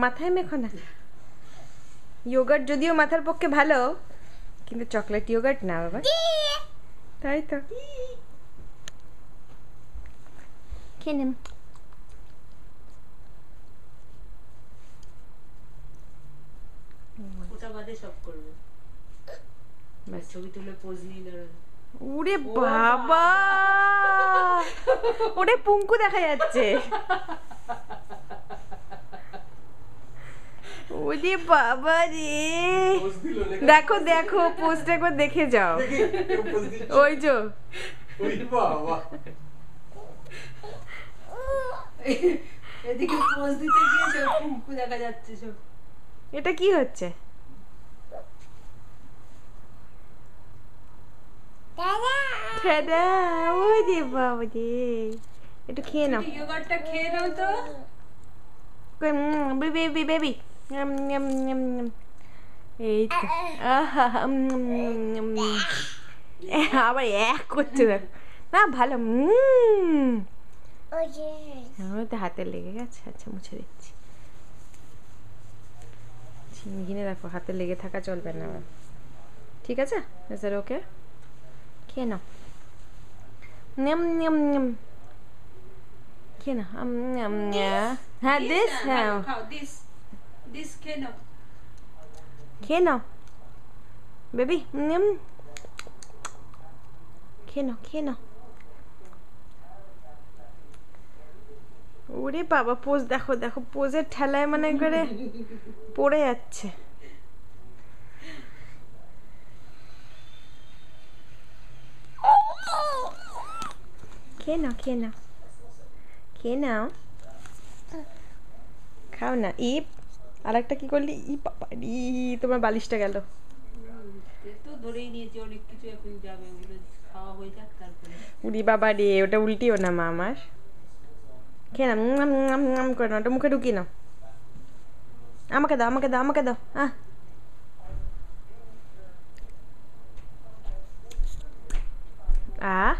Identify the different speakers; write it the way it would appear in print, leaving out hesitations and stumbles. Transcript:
Speaker 1: মাথায় মেখো না। ইয়োগার্ট যদিও মাথার পক্ষে ভালো, কিন্তু চকলেট ইয়োগার্ট না বাবা। তাই তো। খেয়ে নেন।
Speaker 2: ওটা বাদে সব করবে। ছবি তুলে পোজ নিয়ে দাঁড়াবে।
Speaker 1: ওরে বাবা, ওরে পুঙ্কু দেখা যাচ্ছে। ওরে বাবা রে, দেখো দেখো পোস্ট একবার দেখে যাও। ওই যে
Speaker 2: এদিকে পোজ দিতে গিয়ে সব পুঙ্কু দেখা যাচ্ছে সব।
Speaker 1: এটা কি হচ্ছে? দাদা, ওই রে বাবা রে, একটু খেয়ে নাও।
Speaker 2: ইয়োগার্টটা খেয়ে নাও তো।
Speaker 1: বেবি বেবি, এই তো। আবার এক করছে না, ভালো। তো হাতে লেগে গেছে। আচ্ছা মুছে দিচ্ছি। ঝিনঝিনে দেখো, হাতে লেগে থাকা চলবে না। ঠিক আছে, স্যার ওকে খেয়ে নাও। নেম নেম নেম খেয়ে নাও। হ্যাঁ দিস, হ্যাঁ
Speaker 2: দিস খেয়ে নাও।
Speaker 1: খেয়ে নাও বেবি, নেম খেয়ে নাও, খেয়ে নাও। ওরে বাবা, পোজ দেখো দেখো, পোজের ঠেলায় মানে করে পড়ে যাচ্ছে। খেয়ে নাও, খেয়ে নাও, খেয়ে নাও, খাও না। ইপ, আর একটা কি করলি? ই বাবা রি, তোমার বালিশটা গেল।
Speaker 2: তো ধরেই নিয়েছি অনেক কিছু, এখন যাবে, ওগুলো খাওয়া হয়ে যাক তারপরে।
Speaker 1: উড়ি বাবা রে, ওটা উল্টিও না মা আমার। খেয়ে নাও করে না, ওটা মুখে ঢুকিয়ে নাও। আমাকে দাও, আমাকে দাও, আমাকে দাও। আহ